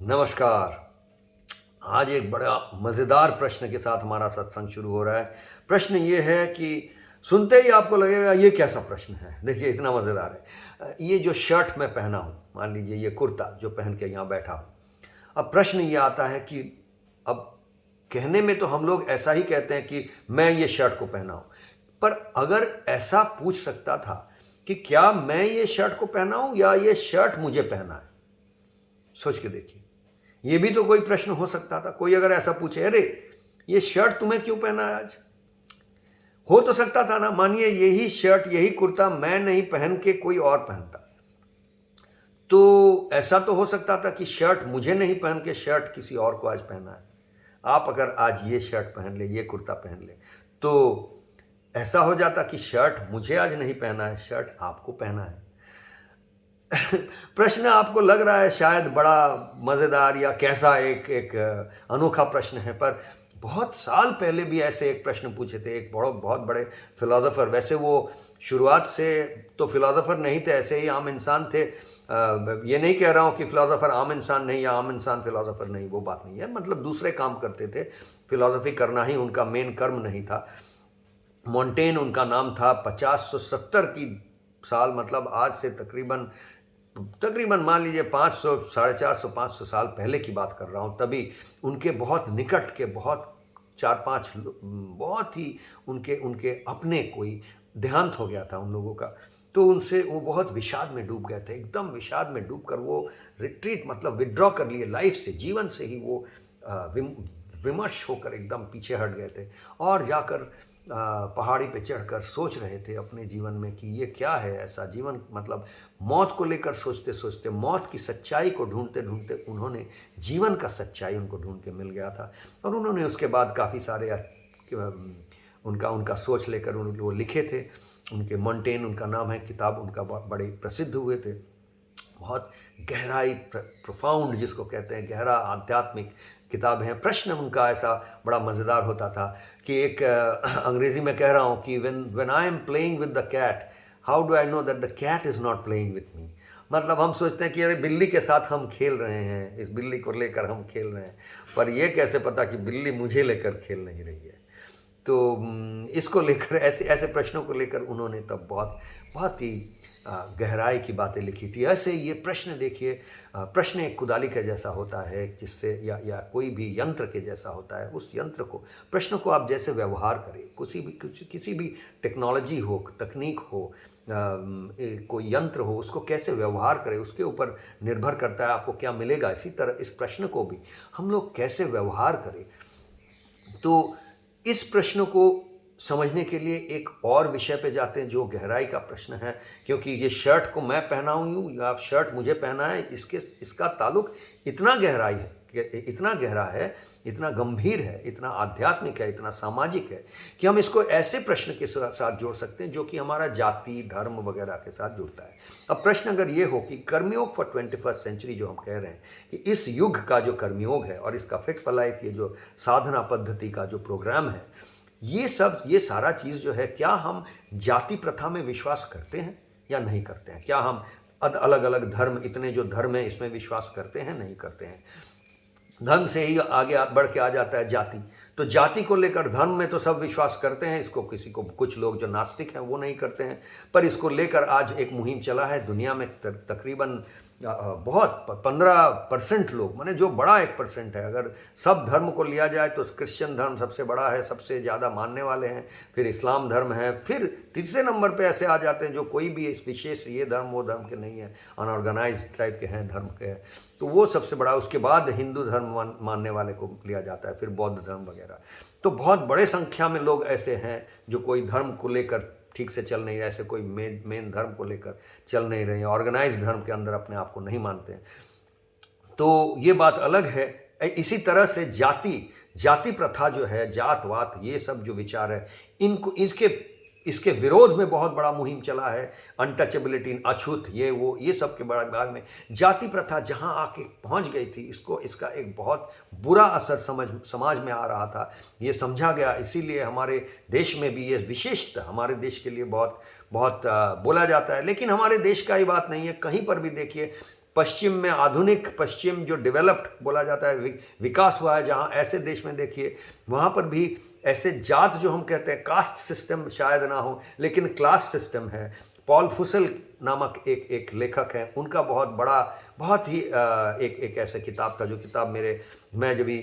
नमस्कार। आज एक बड़ा मज़ेदार प्रश्न के साथ हमारा सत्संग शुरू हो रहा है। प्रश्न ये है कि सुनते ही आपको लगेगा ये कैसा प्रश्न है। देखिए इतना मज़ेदार है। ये जो शर्ट मैं पहना हूँ, मान लीजिए ये कुर्ता जो पहन के यहाँ बैठा हूँ। अब प्रश्न ये आता है कि अब कहने में तो हम लोग ऐसा ही कहते हैं कि मैं ये शर्ट को पहना हूँ, पर अगर ऐसा पूछ सकता था कि क्या मैं ये शर्ट को पहना हूँ या ये शर्ट मुझे पहना है, सोच के देखिए। ये भी तो कोई प्रश्न हो सकता था। कोई अगर ऐसा पूछे, अरे ये शर्ट तुम्हें क्यों पहना है आज, हो तो सकता था ना। मानिए यही शर्ट यही कुर्ता मैं नहीं पहन के कोई और पहनता, तो ऐसा तो हो सकता था कि शर्ट मुझे नहीं पहन के शर्ट किसी और को आज पहना है। आप अगर आज ये शर्ट पहन ले, ये कुर्ता पहन ले, तो ऐसा हो जाता कि शर्ट मुझे आज नहीं पहना है, शर्ट आपको पहना है। प्रश्न आपको लग रहा है शायद बड़ा मज़ेदार या कैसा एक एक अनोखा प्रश्न है, पर बहुत साल पहले भी ऐसे एक प्रश्न पूछे थे एक बहुत बड़े फिलोसोफर। वैसे वो शुरुआत से तो फिलोसोफर नहीं थे, ऐसे ही आम इंसान थे। ये नहीं कह रहा हूँ कि फिलोसोफर आम इंसान नहीं या आम इंसान फिलोसोफर नहीं, वो बात नहीं है। मतलब दूसरे काम करते थे, फिलोसफी करना ही उनका मेन कर्म नहीं था। मोंटेन उनका नाम था। 50-70 की साल, मतलब आज से तकरीबन मान लीजिए 500, 450-500 साल पहले की बात कर रहा हूँ। तभी उनके बहुत निकट के बहुत 4-5 बहुत ही उनके उनके अपने कोई देहांत हो गया था उन लोगों का। तो उनसे वो बहुत विषाद में डूब गए थे। एकदम विषाद में डूब कर वो रिट्रीट मतलब विड्रॉ कर लिए लाइफ से, जीवन से ही वो विमर्श होकर एकदम पीछे हट गए थे और जाकर पहाड़ी पे चढ़कर सोच रहे थे अपने जीवन में कि ये क्या है ऐसा जीवन। मतलब मौत को लेकर सोचते सोचते, मौत की सच्चाई को ढूंढते ढूंढते उन्होंने जीवन का सच्चाई उनको ढूंढ के मिल गया था। और उन्होंने उसके बाद काफ़ी सारे उनका सोच लेकर वो लिखे थे। उनके मोंटेन उनका नाम है, किताब उनका बड़े प्रसिद्ध हुए थे। बहुत गहराई, प्रोफाउंड जिसको कहते हैं, गहरा आध्यात्मिक किताब है। प्रश्न उनका ऐसा बड़ा मज़ेदार होता था कि एक अंग्रेज़ी में कह रहा हूँ कि when I am playing with the cat, how do I know that the cat is not playing with me. मतलब हम सोचते हैं कि अरे बिल्ली के साथ हम खेल रहे हैं, इस बिल्ली को लेकर हम खेल रहे हैं, पर यह कैसे पता कि बिल्ली मुझे लेकर खेल नहीं रही है। तो इसको लेकर ऐसे ऐसे प्रश्नों को लेकर उन्होंने तब बहुत ही गहराई की बातें लिखी थी। ऐसे ये प्रश्न देखिए, प्रश्न एक कुदाली के जैसा होता है, जिससे या कोई भी यंत्र के जैसा होता है। उस यंत्र को, प्रश्न को आप जैसे व्यवहार करें, किसी भी टेक्नोलॉजी हो, तकनीक हो, कोई यंत्र हो, उसको कैसे व्यवहार करें उसके ऊपर निर्भर करता है आपको क्या मिलेगा। इसी तरह इस प्रश्न को भी हम लोग कैसे व्यवहार करें। तो इस प्रश्न को समझने के लिए एक और विषय पे जाते हैं जो गहराई का प्रश्न है, क्योंकि ये शर्ट को मैं पहना हूँ या शर्ट मुझे पहना है, इसका ताल्लुक इतना गहरा है, इतना गंभीर है, इतना आध्यात्मिक है, इतना सामाजिक है कि हम इसको ऐसे प्रश्न के साथ जोड़ सकते हैं जो कि हमारा जाति, धर्म वगैरह के साथ जुड़ता है। अब प्रश्न अगर ये हो कि कर्मयोग फॉर 21st सेंचुरी जो हम कह रहे हैं कि इस युग का जो कर्मयोग है और इसका फिट फॉर लाइफ, ये जो साधना पद्धति का जो प्रोग्राम है, ये सारा चीज़ जो है, क्या हम जाति प्रथा में विश्वास करते हैं या नहीं करते हैं? क्या हम अलग अलग धर्म, इतने जो धर्म हैं इसमें विश्वास करते हैं, नहीं करते हैं? धर्म से ही आगे बढ़ के आ जाता है जाति। तो जाति को लेकर धर्म में तो सब विश्वास करते हैं, इसको किसी को, कुछ लोग जो नास्तिक हैं वो नहीं करते हैं। पर इसको लेकर आज एक मुहिम चला है दुनिया में। तकरीबन बहुत 15% लोग, माने जो बड़ा 1% है, अगर सब धर्म को लिया जाए तो क्रिश्चियन धर्म सबसे बड़ा है, सबसे ज़्यादा मानने वाले हैं, फिर इस्लाम धर्म है, फिर तीसरे नंबर पे ऐसे आ जाते हैं जो कोई भी इस विशेष ये धर्म वो धर्म के नहीं है, अनऑर्गेनाइज टाइप के हैं, धर्म के हैं, तो वो सबसे बड़ा। उसके बाद हिंदू धर्म मानने वाले को लिया जाता है, फिर बौद्ध धर्म वगैरह। तो बहुत बड़े संख्या में लोग ऐसे हैं जो कोई धर्म को लेकर ठीक से चल नहीं रहे, ऐसे कोई मेन धर्म को लेकर चल नहीं रहे हैं, ऑर्गेनाइज धर्म के अंदर अपने आप को नहीं मानते हैं। तो ये बात अलग है। इसी तरह से जाति प्रथा जो है, जात वात, ये सब जो विचार है, इनको इसके विरोध में बहुत बड़ा मुहिम चला है। अनटचेबिलिटी, अछूत, ये वो, ये सब के बारे में जाति प्रथा जहाँ आके पहुँच गई थी, इसका एक बहुत बुरा असर समाज में आ रहा था। ये समझा गया, इसीलिए हमारे देश में भी ये विशेषता हमारे देश के लिए बहुत बोला जाता है। लेकिन हमारे देश का ही बात नहीं है, कहीं पर भी देखिए पश्चिम में, आधुनिक पश्चिम जो डेवलप्ड बोला जाता है, विकास हुआ है जहाँ, ऐसे देश में देखिए वहाँ पर भी ऐसे जात जो हम कहते हैं, कास्ट सिस्टम शायद ना हो लेकिन क्लास सिस्टम है। पॉल फुसेल नामक एक लेखक हैं, उनका बहुत बड़ा, बहुत ही एक ऐसा किताब था, जो किताब मैं जब भी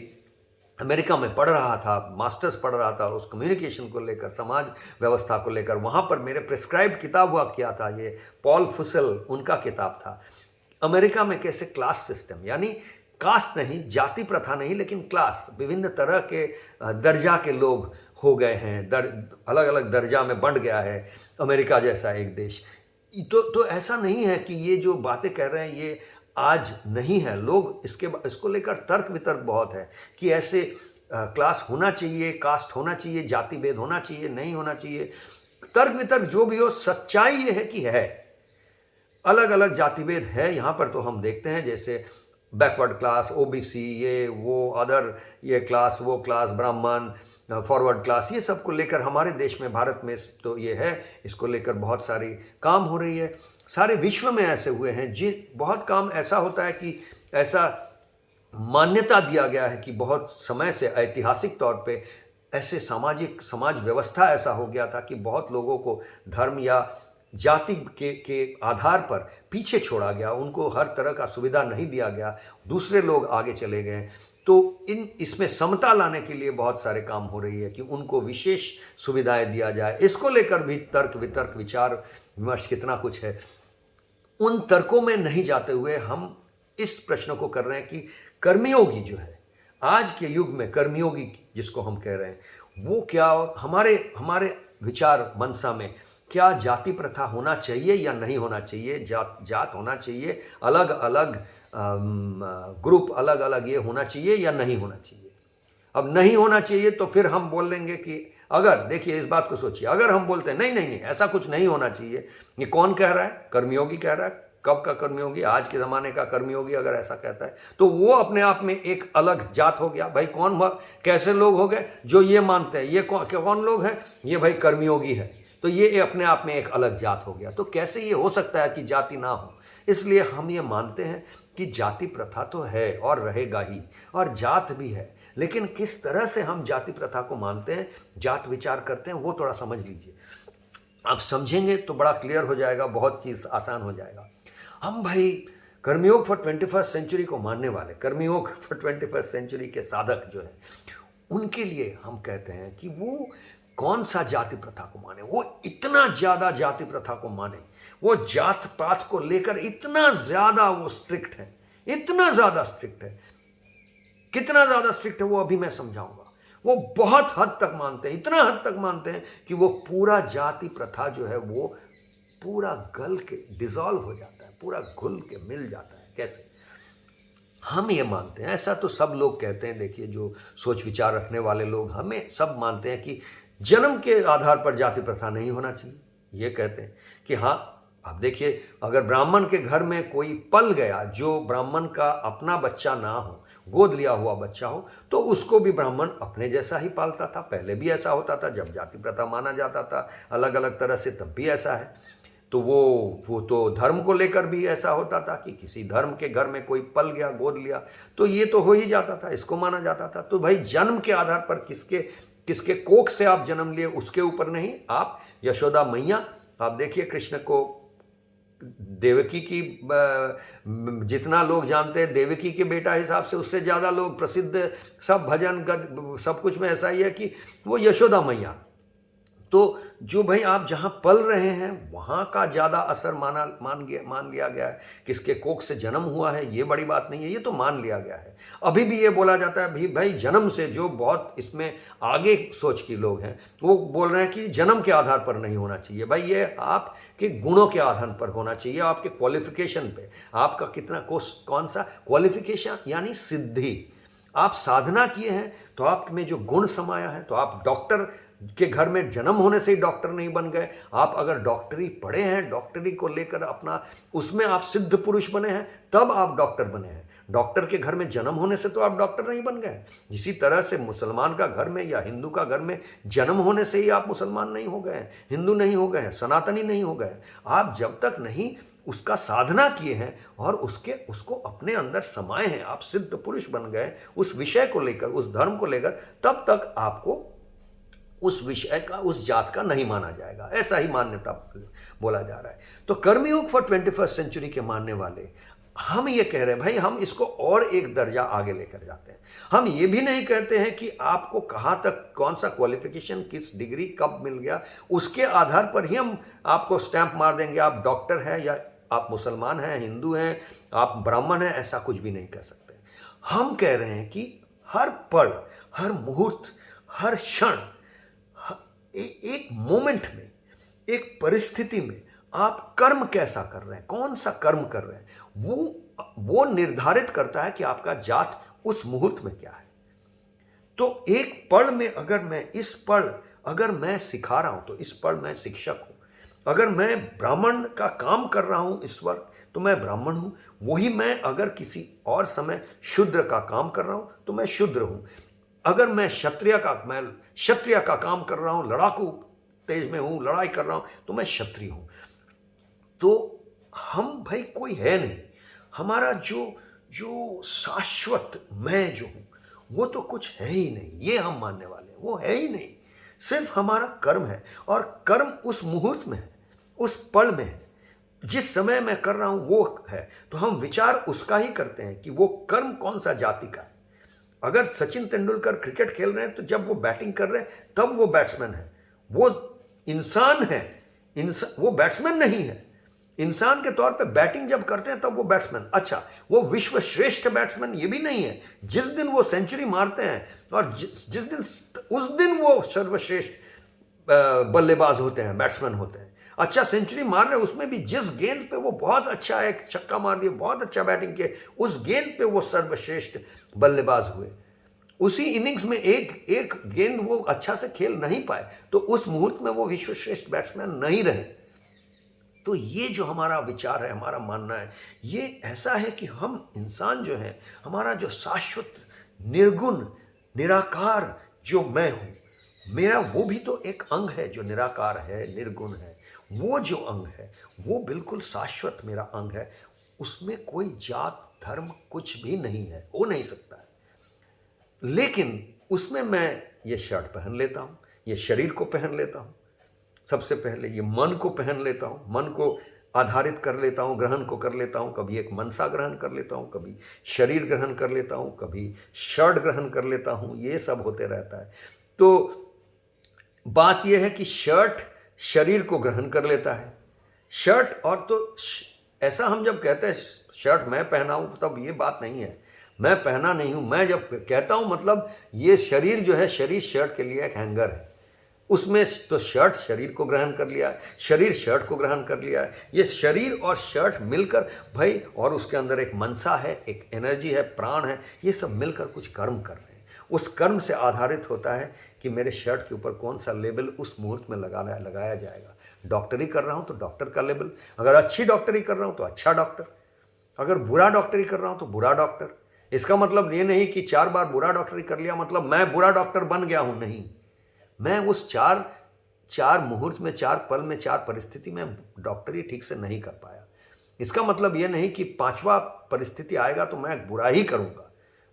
अमेरिका में पढ़ रहा था, मास्टर्स पढ़ रहा था उस कम्युनिकेशन को लेकर, समाज व्यवस्था को लेकर, वहाँ पर मेरे प्रिस्क्राइब्ड किताब हुआ क्या था, ये पॉल फुसेल उनका किताब था। अमेरिका में कैसे क्लास सिस्टम, यानी कास्ट नहीं, जाति प्रथा नहीं, लेकिन क्लास, विभिन्न तरह के दर्जा के लोग हो गए हैं, अलग अलग दर्जा में बंट गया है अमेरिका जैसा एक देश। तो ऐसा नहीं है कि ये जो बातें कह रहे हैं ये आज नहीं है। लोग इसको लेकर तर्क वितर्क बहुत है कि ऐसे क्लास होना चाहिए, कास्ट होना चाहिए, जाति भेद होना चाहिए, नहीं होना चाहिए। तर्क वितर्क जो भी हो, सच्चाई ये है कि है, अलग अलग जाति भेद है। यहाँ पर तो हम देखते हैं जैसे बैकवर्ड क्लास, ओबीसी, ये वो अदर, ये क्लास वो क्लास, ब्राह्मण, फॉरवर्ड क्लास, ये सब को लेकर हमारे देश में, भारत में तो ये है, इसको लेकर बहुत सारी काम हो रही है। सारे विश्व में ऐसे हुए हैं जी, बहुत काम ऐसा होता है कि ऐसा मान्यता दिया गया है कि बहुत समय से ऐतिहासिक तौर पे ऐसे समाज व्यवस्था ऐसा हो गया था कि बहुत लोगों को धर्म या जाति के आधार पर पीछे छोड़ा गया, उनको हर तरह का सुविधा नहीं दिया गया, दूसरे लोग आगे चले गए। तो इसमें समता लाने के लिए बहुत सारे काम हो रही है कि उनको विशेष सुविधाएं दिया जाए। इसको लेकर भी तर्क वितर्क, विचार विमर्श कितना कुछ है। उन तर्कों में नहीं जाते हुए हम इस प्रश्न को कर रहे हैं कि कर्मयोगी जो है, आज के युग में कर्मयोगी जिसको हम कह रहे हैं, वो क्या, हमारे विचार मनसा में क्या जाति प्रथा होना चाहिए या नहीं होना चाहिए, जात होना चाहिए, अलग अलग ग्रुप, अलग अलग ये होना चाहिए या नहीं होना चाहिए। अब नहीं होना चाहिए तो फिर हम बोल देंगे कि, अगर देखिए इस बात को सोचिए, अगर हम बोलते हैं नहीं नहीं नहीं ऐसा कुछ नहीं होना चाहिए, ये कौन कह रहा है? कर्मयोगी कह रहा है। कब का कर्मयोगी? आज के ज़माने का कर्मयोगी अगर ऐसा कहता है तो वो अपने आप में एक अलग जात हो गया। भाई कैसे लोग हो गए जो ये मानते हैं, ये कौन लोग हैं? ये भाई कर्मयोगी है, तो ये अपने आप में एक अलग जात हो गया। तो कैसे ये हो सकता है कि जाति ना हो? इसलिए हम ये मानते हैं कि जाति प्रथा तो है और रहेगा ही, और जात भी है, लेकिन किस तरह से हम जाति प्रथा को मानते हैं, जात विचार करते हैं, वो थोड़ा समझ लीजिए। आप समझेंगे तो बड़ा क्लियर हो जाएगा, बहुत चीज़ आसान हो जाएगा। हम भाई कर्मयोग फॉर 21st सेंचुरी को मानने वाले, कर्मयोग फॉर 21st सेंचुरी के साधक जो है, उनके लिए हम कहते हैं कि वो कौन सा जाति प्रथा को माने, वो इतना ज़्यादा जाति प्रथा को माने, वो जात पात को लेकर इतना ज़्यादा वो स्ट्रिक्ट है, इतना ज़्यादा स्ट्रिक्ट है। कितना ज़्यादा स्ट्रिक्ट है वो अभी मैं समझाऊंगा। वो बहुत हद तक मानते हैं, इतना हद तक मानते हैं कि वो पूरा जाति प्रथा जो है वो पूरा गल के डिसॉल्व हो जाता है, पूरा घुल के मिल जाता है। कैसे? हम ये मानते हैं, ऐसा तो सब लोग कहते हैं, देखिए जो सोच विचार रखने वाले लोग, हमें सब मानते हैं कि जन्म के आधार पर जाति प्रथा नहीं होना चाहिए। ये कहते हैं कि हाँ, आप देखिए अगर ब्राह्मण के घर में कोई पल गया जो ब्राह्मण का अपना बच्चा ना हो, गोद लिया हुआ बच्चा हो, तो उसको भी ब्राह्मण अपने जैसा ही पालता था। पहले भी ऐसा होता था, जब जाति प्रथा माना जाता था अलग अलग तरह से, तब भी ऐसा है। तो वो तो धर्म को लेकर भी ऐसा होता था कि किसी धर्म के घर में कोई पल गया, गोद लिया, तो ये तो हो ही जाता था, इसको माना जाता था। तो भाई जन्म के आधार पर किसके कोख से आप जन्म लिए उसके ऊपर नहीं। आप यशोदा मैया, आप देखिए कृष्ण को देवकी की, जितना लोग जानते हैं देवकी के बेटा हिसाब से, उससे ज़्यादा लोग प्रसिद्ध, सब भजन गद सब कुछ में ऐसा ही है कि वो यशोदा मैया। तो जो भाई आप जहाँ पल रहे हैं वहाँ का ज़्यादा असर मान लिया गया है। किसके कोख से जन्म हुआ है ये बड़ी बात नहीं है, ये तो मान लिया गया है। अभी भी ये बोला जाता है भाई जन्म से, जो बहुत इसमें आगे सोच के लोग हैं वो बोल रहे हैं कि जन्म के आधार पर नहीं होना चाहिए। भाई ये आपके गुणों के आधार पर होना चाहिए, आपके क्वालिफिकेशन पे, आपका कितना कौन सा क्वालिफिकेशन, यानी सिद्धि। आप साधना किए हैं तो आप में जो गुण समाया है, तो आप डॉक्टर के घर में जन्म होने से ही डॉक्टर नहीं बन गए। आप अगर डॉक्टरी पढ़े हैं, डॉक्टरी को लेकर अपना उसमें आप सिद्ध पुरुष बने हैं, तब आप डॉक्टर बने हैं। डॉक्टर के घर में जन्म होने से तो आप डॉक्टर नहीं बन गए। इसी तरह से मुसलमान का घर में या हिंदू का घर में जन्म होने से ही आप मुसलमान नहीं हो गए, हिंदू नहीं हो गए, सनातनी नहीं हो गए। आप जब तक नहीं उसका साधना किए हैं और उसको अपने अंदर समाये हैं, आप सिद्ध पुरुष बन गए उस विषय को लेकर, उस धर्म को लेकर, तब तक आपको उस विषय का, उस जात का नहीं माना जाएगा। ऐसा ही मान्यता बोला जा रहा है। तो कर्मयोग फॉर 21st सेंचुरी के मानने वाले हम ये कह रहे हैं भाई, हम इसको और एक दर्जा आगे लेकर जाते हैं। हम ये भी नहीं कहते हैं कि आपको कहाँ तक कौन सा क्वालिफिकेशन, किस डिग्री कब मिल गया, उसके आधार पर ही हम आपको स्टैंप मार देंगे आप डॉक्टर हैं, या आप मुसलमान हैं, हिंदू हैं, आप ब्राह्मण हैं, ऐसा कुछ भी नहीं कह सकते। हम कह रहे हैं कि हर पल, हर मुहूर्त, हर क्षण, एक मोमेंट में, एक परिस्थिति में आप कर्म कैसा कर रहे हैं, कौन सा कर्म कर रहे हैं, वो निर्धारित करता है कि आपका जात उस मुहूर्त में क्या है। तो एक पल में अगर मैं सिखा रहा हूं तो इस पल मैं शिक्षक हूं। अगर मैं ब्राह्मण का काम कर रहा हूं इस वक्त तो मैं ब्राह्मण हूं। वही मैं अगर किसी और समय शूद्र का काम कर रहा हूं तो मैं शूद्र हूं। अगर मैं क्षत्रिय का काम कर रहा हूं, लड़ाकू तेज में हूं, लड़ाई कर रहा हूं, तो मैं क्षत्रिय हूं। तो हम भाई कोई है नहीं, हमारा जो शाश्वत मैं जो हूं वो तो कुछ है ही नहीं, ये हम मानने वाले हैं, वो है ही नहीं। सिर्फ हमारा कर्म है, और कर्म उस मुहूर्त में है, उस पल में है, जिस समय मैं कर रहा हूं वो है। तो हम विचार उसका ही करते हैं कि वो कर्म कौन सा जाति का है। अगर सचिन तेंदुलकर क्रिकेट खेल रहे हैं तो जब वो बैटिंग कर रहे हैं तब वो बैट्समैन है, वो इंसान है, वो बैट्समैन नहीं है। इंसान के तौर पे बैटिंग जब करते हैं तब वो बैट्समैन। अच्छा, वो विश्व श्रेष्ठ बैट्समैन ये भी नहीं है। जिस दिन वो सेंचुरी मारते हैं और जिस दिन, उस दिन वो सर्वश्रेष्ठ बल्लेबाज होते हैं, बैट्समैन होते हैं। अच्छा, सेंचुरी मार रहे, उसमें भी जिस गेंद पे वो बहुत अच्छा एक छक्का मार दिया, बहुत अच्छा बैटिंग किए, उस गेंद पे वो सर्वश्रेष्ठ बल्लेबाज हुए। उसी इनिंग्स में एक गेंद वो अच्छा से खेल नहीं पाए तो उस मुहूर्त में वो विश्वश्रेष्ठ बैट्समैन नहीं रहे। तो ये जो हमारा विचार है, हमारा मानना है, ये ऐसा है कि हम इंसान जो है, हमारा जो शाश्वत निर्गुण निराकार जो मैं हूँ, मेरा वो भी तो एक अंग है जो निराकार है, निर्गुण है। वो जो अंग है वो बिल्कुल शाश्वत मेरा अंग है, उसमें कोई जात धर्म कुछ भी नहीं है, हो नहीं सकता है। लेकिन उसमें मैं ये शर्ट पहन लेता हूँ, ये शरीर को पहन लेता हूँ, सबसे पहले ये मन को पहन लेता हूँ, मन को आधारित कर लेता हूँ, ग्रहण को कर लेता हूँ। कभी एक मनसा ग्रहण कर लेता हूँ, कभी शरीर ग्रहण कर लेता हूँ, कभी शर्ट ग्रहण कर लेता हूँ। ये सब होते रहता है। तो बात यह है कि शर्ट शरीर को ग्रहण कर लेता है, शर्ट। और तो ऐसा हम जब कहते हैं शर्ट मैं पहना हूँ, तब ये बात नहीं है, मैं पहना नहीं हूँ। मैं जब कहता हूँ मतलब ये शरीर जो है, शरीर शर्ट के लिए एक हैंगर है, उसमें तो शर्ट शरीर को ग्रहण कर लिया है, शरीर शर्ट को ग्रहण कर लिया है। ये शरीर और शर्ट मिलकर भाई, और उसके अंदर एक मनसा है, एक एनर्जी है, प्राण है, ये सब मिलकर कुछ कर्म कर रहे हैं। उस कर्म से आधारित होता है कि मेरे शर्ट के ऊपर कौन सा लेबल उस मुहूर्त में लगाया जाएगा। डॉक्टरी कर रहा हूँ तो डॉक्टर का लेबल, अगर अच्छी डॉक्टरी कर रहा हूँ तो अच्छा डॉक्टर, अगर बुरा डॉक्टरी कर रहा हूँ तो बुरा डॉक्टर। इसका मतलब ये नहीं कि 4 बार बुरा डॉक्टरी कर लिया मतलब मैं बुरा डॉक्टर बन गया हूँ, नहीं। मैं उस चार मुहूर्त में, 4 पल में, 4 परिस्थिति में डॉक्टरी ठीक से नहीं कर पाया। इसका मतलब ये नहीं कि 5वां परिस्थिति आएगा तो मैं बुरा ही करूँगा।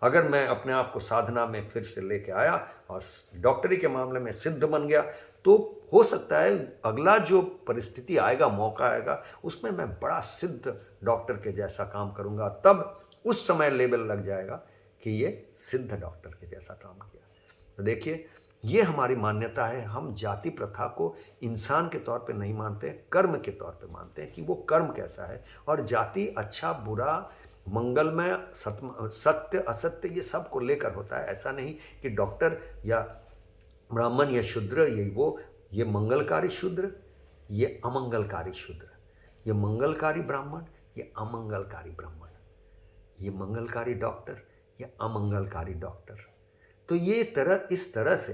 अगर मैं अपने आप को साधना में फिर से लेके आया और डॉक्टरी के मामले में सिद्ध बन गया, तो हो सकता है अगला जो परिस्थिति आएगा, मौका आएगा, उसमें मैं बड़ा सिद्ध डॉक्टर के जैसा काम करूँगा। तब उस समय लेबल लग जाएगा कि ये सिद्ध डॉक्टर के जैसा काम किया। तो देखिए, ये हमारी मान्यता है। हम जाति प्रथा को इंसान के तौर पे नहीं मानते, कर्म के तौर पे मानते हैं कि वो कर्म कैसा है। और जाति अच्छा बुरा, मंगलमय, सत्य असत्य, ये सब को लेकर होता है। ऐसा नहीं कि डॉक्टर या ब्राह्मण या शूद्र ये मंगलकारी शूद्र, ये अमंगलकारी शूद्र, ये मंगलकारी ब्राह्मण, ये अमंगलकारी ब्राह्मण, ये मंगलकारी डॉक्टर, ये अमंगलकारी डॉक्टर। तो ये इस तरह से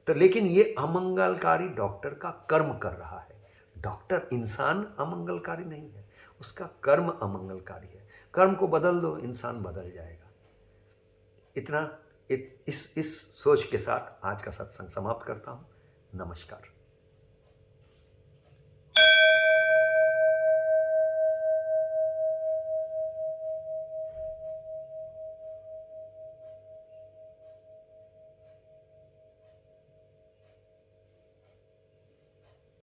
तो, लेकिन ये अमंगलकारी डॉक्टर का कर्म कर रहा है। डॉक्टर इंसान अमंगलकारी नहीं है, उसका कर्म अमंगलकारी है। कर्म को बदल दो, इंसान बदल जाएगा। इतना इस सोच के साथ आज का सत्संग समाप्त करता हूँ। नमस्कार।